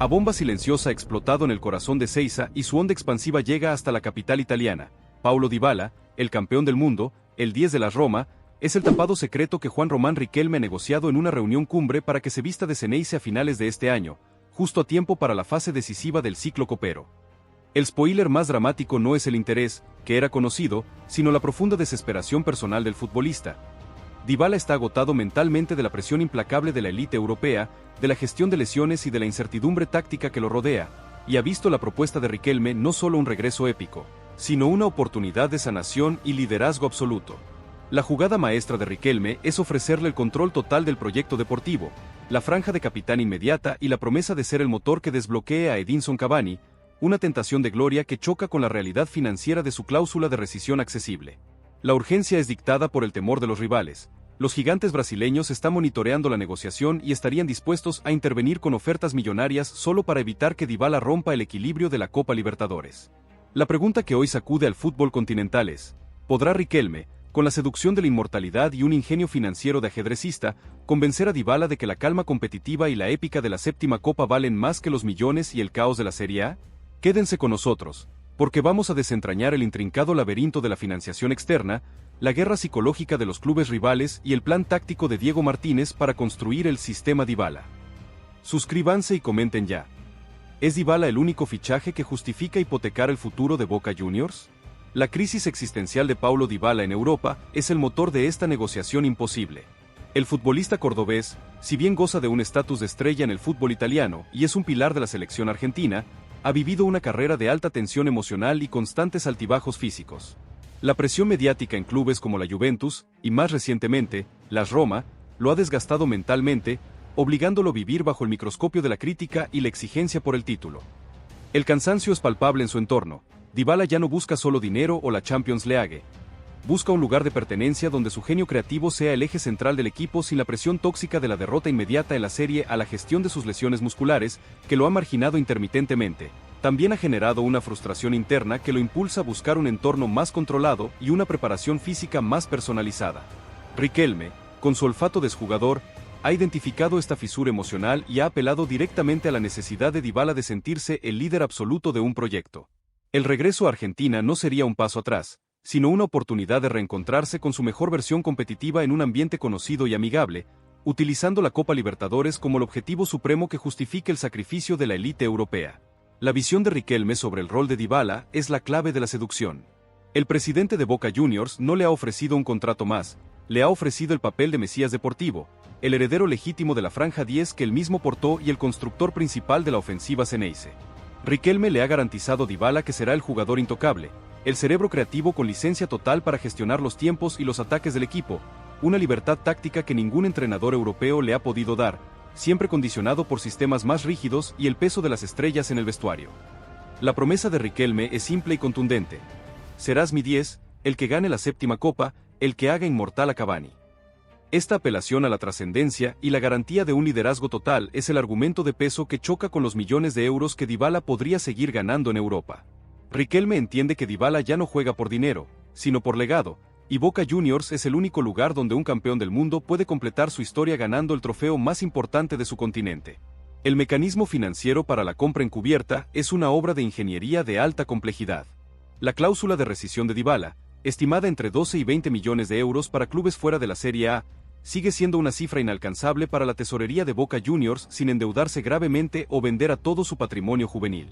A bomba silenciosa ha explotado en el corazón de Seiza y su onda expansiva llega hasta la capital italiana. Paulo Dybala, el campeón del mundo, el 10 de la Roma, es el tapado secreto que Juan Román Riquelme ha negociado en una reunión cumbre para que se vista de Xeneize a finales de este año, justo a tiempo para la fase decisiva del ciclo copero. El spoiler más dramático no es el interés, que era conocido, sino la profunda desesperación personal del futbolista. Dybala está agotado mentalmente de la presión implacable de la élite europea, de la gestión de lesiones y de la incertidumbre táctica que lo rodea, y ha visto la propuesta de Riquelme no solo un regreso épico, sino una oportunidad de sanación y liderazgo absoluto. La jugada maestra de Riquelme es ofrecerle el control total del proyecto deportivo, la franja de capitán inmediata y la promesa de ser el motor que desbloquee a Edinson Cavani, una tentación de gloria que choca con la realidad financiera de su cláusula de rescisión accesible. La urgencia es dictada por el temor de los rivales. Los gigantes brasileños están monitoreando la negociación y estarían dispuestos a intervenir con ofertas millonarias solo para evitar que Dybala rompa el equilibrio de la Copa Libertadores. La pregunta que hoy sacude al fútbol continental es: ¿podrá Riquelme, con la seducción de la inmortalidad y un ingenio financiero de ajedrecista, convencer a Dybala de que la calma competitiva y la épica de la séptima Copa valen más que los millones y el caos de la Serie A? Quédense con nosotros, porque vamos a desentrañar el intrincado laberinto de la financiación externa, la guerra psicológica de los clubes rivales y el plan táctico de Diego Martínez para construir el sistema Dybala. Suscríbanse y comenten ya. ¿Es Dybala el único fichaje que justifica hipotecar el futuro de Boca Juniors? La crisis existencial de Paulo Dybala en Europa es el motor de esta negociación imposible. El futbolista cordobés, si bien goza de un estatus de estrella en el fútbol italiano y es un pilar de la selección argentina, ha vivido una carrera de alta tensión emocional y constantes altibajos físicos. La presión mediática en clubes como la Juventus, y más recientemente, la Roma, lo ha desgastado mentalmente, obligándolo a vivir bajo el microscopio de la crítica y la exigencia por el título. El cansancio es palpable en su entorno. Dybala ya no busca solo dinero o la Champions League. Busca un lugar de pertenencia donde su genio creativo sea el eje central del equipo sin la presión tóxica de la derrota inmediata en la serie a la gestión de sus lesiones musculares, que lo ha marginado intermitentemente. También ha generado una frustración interna que lo impulsa a buscar un entorno más controlado y una preparación física más personalizada. Riquelme, con su olfato de exjugador, ha identificado esta fisura emocional y ha apelado directamente a la necesidad de Dybala de sentirse el líder absoluto de un proyecto. El regreso a Argentina no sería un paso atrás, sino una oportunidad de reencontrarse con su mejor versión competitiva en un ambiente conocido y amigable, utilizando la Copa Libertadores como el objetivo supremo que justifique el sacrificio de la élite europea. La visión de Riquelme sobre el rol de Dybala es la clave de la seducción. El presidente de Boca Juniors no le ha ofrecido un contrato más, le ha ofrecido el papel de Mesías deportivo, el heredero legítimo de la Franja 10 que él mismo portó y el constructor principal de la ofensiva Xeneize. Riquelme le ha garantizado a Dybala que será el jugador intocable, el cerebro creativo con licencia total para gestionar los tiempos y los ataques del equipo, una libertad táctica que ningún entrenador europeo le ha podido dar, siempre condicionado por sistemas más rígidos y el peso de las estrellas en el vestuario. La promesa de Riquelme es simple y contundente. Serás mi 10, el que gane la séptima copa, el que haga inmortal a Cavani. Esta apelación a la trascendencia y la garantía de un liderazgo total es el argumento de peso que choca con los millones de euros que Dybala podría seguir ganando en Europa. Riquelme entiende que Dybala ya no juega por dinero, sino por legado, y Boca Juniors es el único lugar donde un campeón del mundo puede completar su historia ganando el trofeo más importante de su continente. El mecanismo financiero para la compra encubierta es una obra de ingeniería de alta complejidad. La cláusula de rescisión de Dybala, estimada entre 12 y 20 millones de euros para clubes fuera de la Serie A, sigue siendo una cifra inalcanzable para la tesorería de Boca Juniors sin endeudarse gravemente o vender a todo su patrimonio juvenil.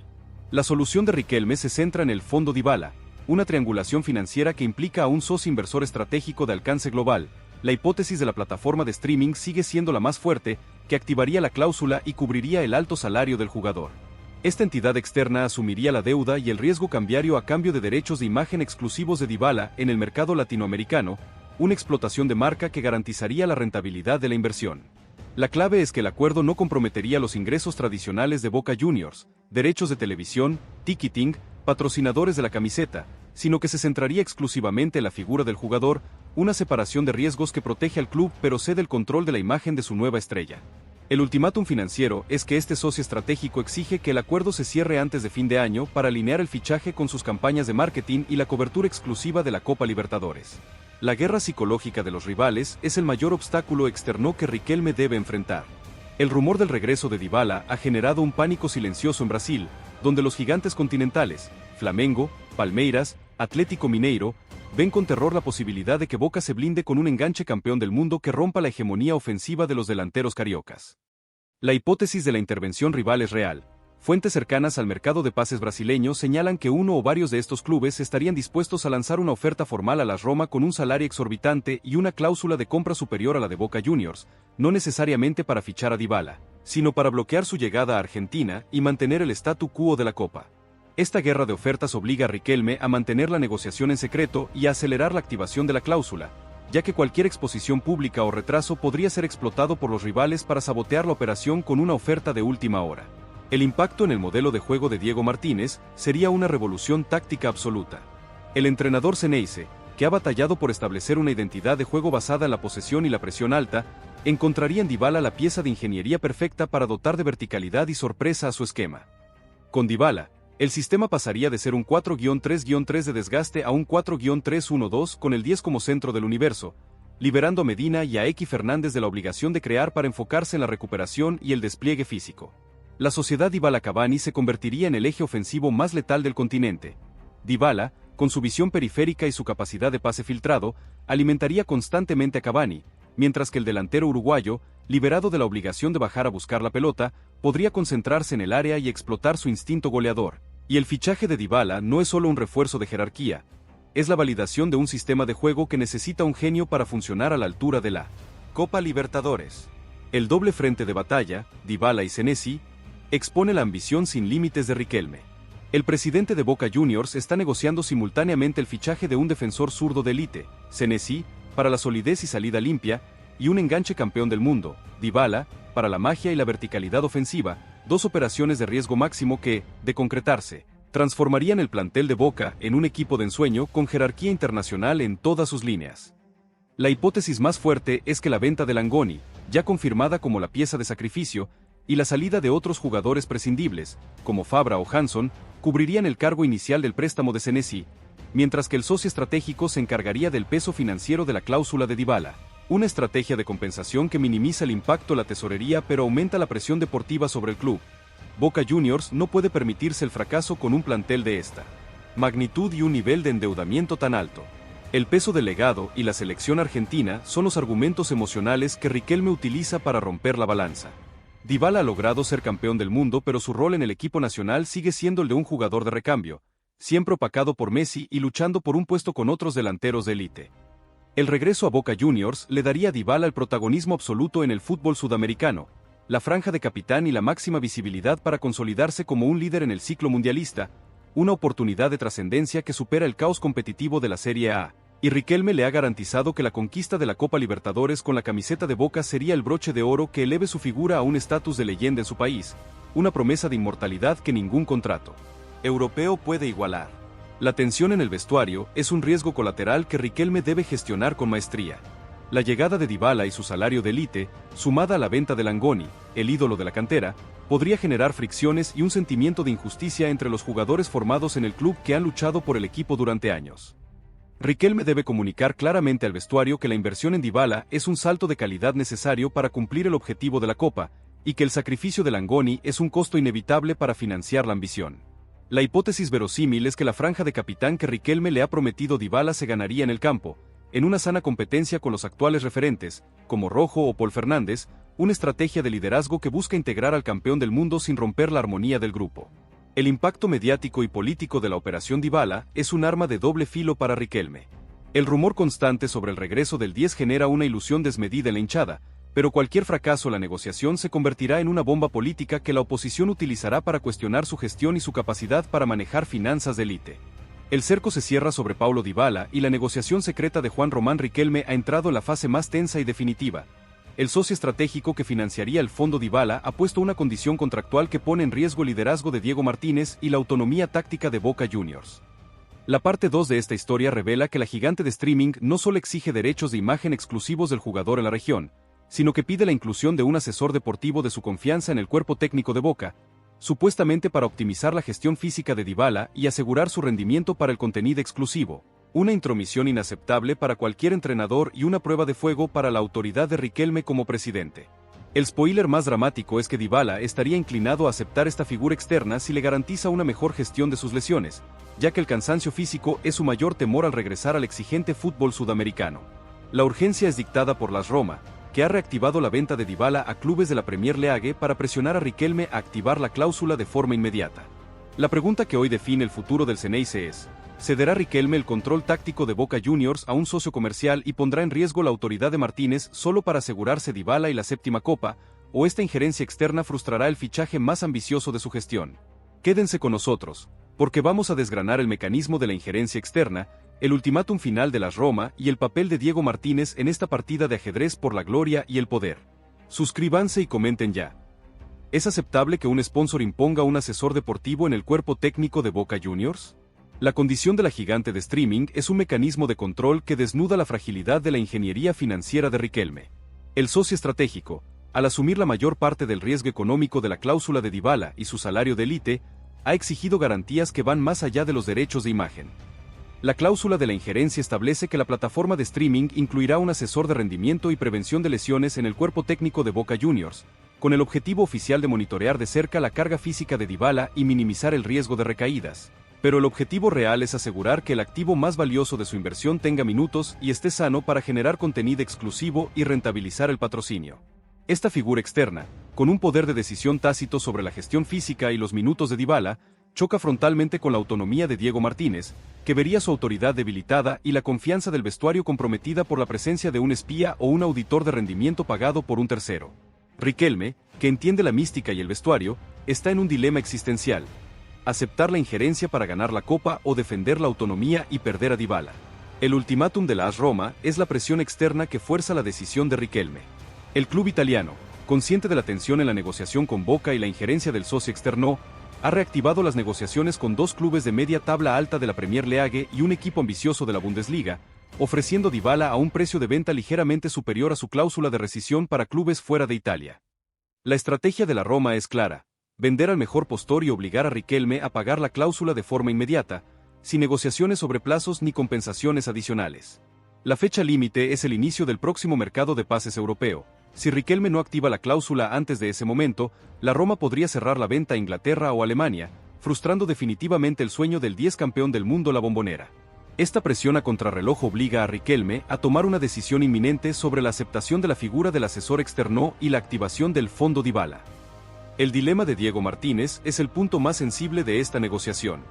La solución de Riquelme se centra en el Fondo Dybala, una triangulación financiera que implica a un socio inversor estratégico de alcance global. La hipótesis de la plataforma de streaming sigue siendo la más fuerte, que activaría la cláusula y cubriría el alto salario del jugador. Esta entidad externa asumiría la deuda y el riesgo cambiario a cambio de derechos de imagen exclusivos de Dybala en el mercado latinoamericano, una explotación de marca que garantizaría la rentabilidad de la inversión. La clave es que el acuerdo no comprometería los ingresos tradicionales de Boca Juniors, derechos de televisión, ticketing, patrocinadores de la camiseta, sino que se centraría exclusivamente en la figura del jugador, una separación de riesgos que protege al club pero cede el control de la imagen de su nueva estrella. El ultimátum financiero es que este socio estratégico exige que el acuerdo se cierre antes de fin de año para alinear el fichaje con sus campañas de marketing y la cobertura exclusiva de la Copa Libertadores. La guerra psicológica de los rivales es el mayor obstáculo externo que Riquelme debe enfrentar. El rumor del regreso de Dybala ha generado un pánico silencioso en Brasil, donde los gigantes continentales, Flamengo, Palmeiras, Atlético Mineiro, ven con terror la posibilidad de que Boca se blinde con un enganche campeón del mundo que rompa la hegemonía ofensiva de los delanteros cariocas. La hipótesis de la intervención rival es real. Fuentes cercanas al mercado de pases brasileño señalan que uno o varios de estos clubes estarían dispuestos a lanzar una oferta formal a las Roma con un salario exorbitante y una cláusula de compra superior a la de Boca Juniors, no necesariamente para fichar a Dybala, sino para bloquear su llegada a Argentina y mantener el statu quo de la Copa. Esta guerra de ofertas obliga a Riquelme a mantener la negociación en secreto y a acelerar la activación de la cláusula, ya que cualquier exposición pública o retraso podría ser explotado por los rivales para sabotear la operación con una oferta de última hora. El impacto en el modelo de juego de Diego Martínez sería una revolución táctica absoluta. El entrenador Xeneize, que ha batallado por establecer una identidad de juego basada en la posesión y la presión alta, encontraría en Dybala la pieza de ingeniería perfecta para dotar de verticalidad y sorpresa a su esquema. Con Dybala, el sistema pasaría de ser un 4-3-3 de desgaste a un 4-3-1-2 con el 10 como centro del universo, liberando a Medina y a X Fernández de la obligación de crear para enfocarse en la recuperación y el despliegue físico. La sociedad Dybala-Cavani se convertiría en el eje ofensivo más letal del continente. Dybala, con su visión periférica y su capacidad de pase filtrado, alimentaría constantemente a Cavani, mientras que el delantero uruguayo, liberado de la obligación de bajar a buscar la pelota, podría concentrarse en el área y explotar su instinto goleador. Y el fichaje de Dybala no es solo un refuerzo de jerarquía, es la validación de un sistema de juego que necesita un genio para funcionar a la altura de la Copa Libertadores. El doble frente de batalla, Dybala y Senesi, expone la ambición sin límites de Riquelme. El presidente de Boca Juniors está negociando simultáneamente el fichaje de un defensor zurdo de élite, Senesi, para la solidez y salida limpia, y un enganche campeón del mundo, Dybala, para la magia y la verticalidad ofensiva, dos operaciones de riesgo máximo que, de concretarse, transformarían el plantel de Boca en un equipo de ensueño con jerarquía internacional en todas sus líneas. La hipótesis más fuerte es que la venta de Langoni, ya confirmada como la pieza de sacrificio, y la salida de otros jugadores prescindibles, como Fabra o Hanson, cubrirían el cargo inicial del préstamo de Senesi, mientras que el socio estratégico se encargaría del peso financiero de la cláusula de Dybala. Una estrategia de compensación que minimiza el impacto de la tesorería pero aumenta la presión deportiva sobre el club. Boca Juniors no puede permitirse el fracaso con un plantel de esta magnitud y un nivel de endeudamiento tan alto. El peso del legado y la selección argentina son los argumentos emocionales que Riquelme utiliza para romper la balanza. Dybala ha logrado ser campeón del mundo, pero su rol en el equipo nacional sigue siendo el de un jugador de recambio, siempre opacado por Messi y luchando por un puesto con otros delanteros de élite. El regreso a Boca Juniors le daría a Dybala el protagonismo absoluto en el fútbol sudamericano, la franja de capitán y la máxima visibilidad para consolidarse como un líder en el ciclo mundialista, una oportunidad de trascendencia que supera el caos competitivo de la Serie A. Y Riquelme le ha garantizado que la conquista de la Copa Libertadores con la camiseta de Boca sería el broche de oro que eleve su figura a un estatus de leyenda en su país, una promesa de inmortalidad que ningún contrato europeo puede igualar. La tensión en el vestuario es un riesgo colateral que Riquelme debe gestionar con maestría. La llegada de Dybala y su salario de élite, sumada a la venta de Langoni, el ídolo de la cantera, podría generar fricciones y un sentimiento de injusticia entre los jugadores formados en el club que han luchado por el equipo durante años. Riquelme debe comunicar claramente al vestuario que la inversión en Dybala es un salto de calidad necesario para cumplir el objetivo de la Copa, y que el sacrificio de Langoni es un costo inevitable para financiar la ambición. La hipótesis verosímil es que la franja de capitán que Riquelme le ha prometido Dybala se ganaría en el campo, en una sana competencia con los actuales referentes, como Rojo o Paul Fernández, una estrategia de liderazgo que busca integrar al campeón del mundo sin romper la armonía del grupo. El impacto mediático y político de la operación Dybala es un arma de doble filo para Riquelme. El rumor constante sobre el regreso del 10 genera una ilusión desmedida en la hinchada, pero cualquier fracaso en la negociación se convertirá en una bomba política que la oposición utilizará para cuestionar su gestión y su capacidad para manejar finanzas de élite. El cerco se cierra sobre Paulo Dybala y la negociación secreta de Juan Román Riquelme ha entrado en la fase más tensa y definitiva. El socio estratégico que financiaría el fondo Dybala ha puesto una condición contractual que pone en riesgo el liderazgo de Diego Martínez y la autonomía táctica de Boca Juniors. La parte 2 de esta historia revela que la gigante de streaming no solo exige derechos de imagen exclusivos del jugador en la región, sino que pide la inclusión de un asesor deportivo de su confianza en el cuerpo técnico de Boca, supuestamente para optimizar la gestión física de Dybala y asegurar su rendimiento para el contenido exclusivo. Una intromisión inaceptable para cualquier entrenador y una prueba de fuego para la autoridad de Riquelme como presidente. El spoiler más dramático es que Dybala estaría inclinado a aceptar esta figura externa si le garantiza una mejor gestión de sus lesiones, ya que el cansancio físico es su mayor temor al regresar al exigente fútbol sudamericano. La urgencia es dictada por las Roma, que ha reactivado la venta de Dybala a clubes de la Premier League para presionar a Riquelme a activar la cláusula de forma inmediata. La pregunta que hoy define el futuro del Xeneize es: ¿cederá Riquelme el control táctico de Boca Juniors a un socio comercial y pondrá en riesgo la autoridad de Martínez solo para asegurarse Dybala y la séptima copa, o esta injerencia externa frustrará el fichaje más ambicioso de su gestión? Quédense con nosotros, porque vamos a desgranar el mecanismo de la injerencia externa, el ultimátum final de las Roma y el papel de Diego Martínez en esta partida de ajedrez por la gloria y el poder. Suscríbanse y comenten ya. ¿Es aceptable que un sponsor imponga un asesor deportivo en el cuerpo técnico de Boca Juniors? La condición de la gigante de streaming es un mecanismo de control que desnuda la fragilidad de la ingeniería financiera de Riquelme. El socio estratégico, al asumir la mayor parte del riesgo económico de la cláusula de Dybala y su salario de élite, ha exigido garantías que van más allá de los derechos de imagen. La cláusula de la injerencia establece que la plataforma de streaming incluirá un asesor de rendimiento y prevención de lesiones en el cuerpo técnico de Boca Juniors, con el objetivo oficial de monitorear de cerca la carga física de Dybala y minimizar el riesgo de recaídas. Pero el objetivo real es asegurar que el activo más valioso de su inversión tenga minutos y esté sano para generar contenido exclusivo y rentabilizar el patrocinio. Esta figura externa, con un poder de decisión tácito sobre la gestión física y los minutos de Dybala, choca frontalmente con la autonomía de Diego Martínez, que vería su autoridad debilitada y la confianza del vestuario comprometida por la presencia de un espía o un auditor de rendimiento pagado por un tercero. Riquelme, que entiende la mística y el vestuario, está en un dilema existencial: aceptar la injerencia para ganar la copa o defender la autonomía y perder a Dybala. El ultimátum de la AS Roma es la presión externa que fuerza la decisión de Riquelme. El club italiano, consciente de la tensión en la negociación con Boca y la injerencia del socio externo, ha reactivado las negociaciones con dos clubes de media tabla alta de la Premier League y un equipo ambicioso de la Bundesliga, ofreciendo Dybala a un precio de venta ligeramente superior a su cláusula de rescisión para clubes fuera de Italia. La estrategia de la Roma es clara: vender al mejor postor y obligar a Riquelme a pagar la cláusula de forma inmediata, sin negociaciones sobre plazos ni compensaciones adicionales. La fecha límite es el inicio del próximo mercado de pases europeo. Si Riquelme no activa la cláusula antes de ese momento, la Roma podría cerrar la venta a Inglaterra o Alemania, frustrando definitivamente el sueño del 10 campeón del mundo, la Bombonera. Esta presión a contrarreloj obliga a Riquelme a tomar una decisión inminente sobre la aceptación de la figura del asesor externo y la activación del fondo Dybala. El dilema de Diego Martínez es el punto más sensible de esta negociación.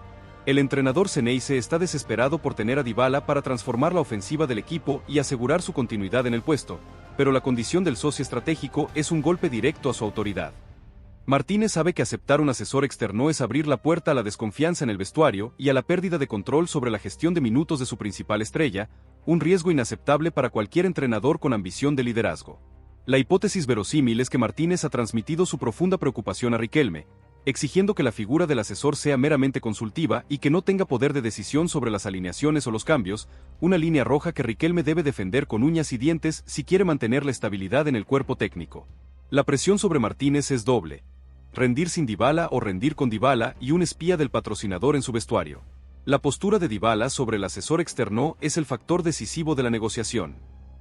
El entrenador Xeneize está desesperado por tener a Dybala para transformar la ofensiva del equipo y asegurar su continuidad en el puesto, pero la condición del socio estratégico es un golpe directo a su autoridad. Martínez sabe que aceptar un asesor externo es abrir la puerta a la desconfianza en el vestuario y a la pérdida de control sobre la gestión de minutos de su principal estrella, un riesgo inaceptable para cualquier entrenador con ambición de liderazgo. La hipótesis verosímil es que Martínez ha transmitido su profunda preocupación a Riquelme, exigiendo que la figura del asesor sea meramente consultiva y que no tenga poder de decisión sobre las alineaciones o los cambios, una línea roja que Riquelme debe defender con uñas y dientes si quiere mantener la estabilidad en el cuerpo técnico. La presión sobre Martínez es doble: rendir sin Dybala o rendir con Dybala y un espía del patrocinador en su vestuario. La postura de Dybala sobre el asesor externo es el factor decisivo de la negociación.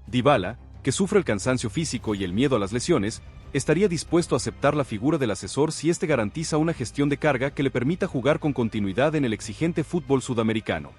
Dybala, que sufre el cansancio físico y el miedo a las lesiones, estaría dispuesto a aceptar la figura del asesor si éste garantiza una gestión de carga que le permita jugar con continuidad en el exigente fútbol sudamericano.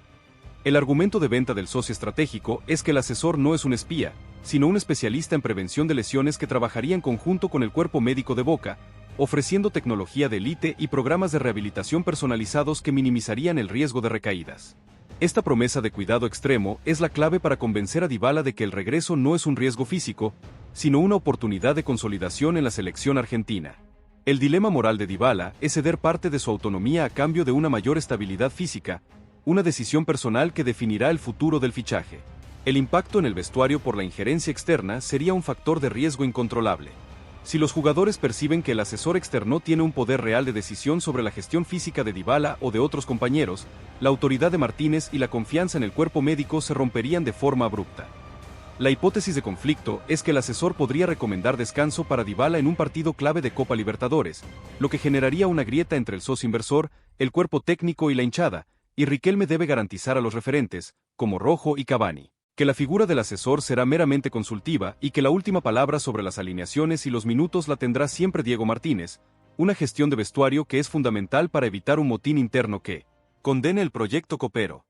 El argumento de venta del socio estratégico es que el asesor no es un espía, sino un especialista en prevención de lesiones que trabajaría en conjunto con el cuerpo médico de Boca, ofreciendo tecnología de élite y programas de rehabilitación personalizados que minimizarían el riesgo de recaídas. Esta promesa de cuidado extremo es la clave para convencer a Dybala de que el regreso no es un riesgo físico, sino una oportunidad de consolidación en la selección argentina. El dilema moral de Dybala es ceder parte de su autonomía a cambio de una mayor estabilidad física, una decisión personal que definirá el futuro del fichaje. El impacto en el vestuario por la injerencia externa sería un factor de riesgo incontrolable. Si los jugadores perciben que el asesor externo tiene un poder real de decisión sobre la gestión física de Dybala o de otros compañeros, la autoridad de Martínez y la confianza en el cuerpo médico se romperían de forma abrupta. La hipótesis de conflicto es que el asesor podría recomendar descanso para Dybala en un partido clave de Copa Libertadores, lo que generaría una grieta entre el socio inversor, el cuerpo técnico y la hinchada, y Riquelme debe garantizar a los referentes, como Rojo y Cavani, que la figura del asesor será meramente consultiva y que la última palabra sobre las alineaciones y los minutos la tendrá siempre Diego Martínez, una gestión de vestuario que es fundamental para evitar un motín interno que condene el proyecto copero.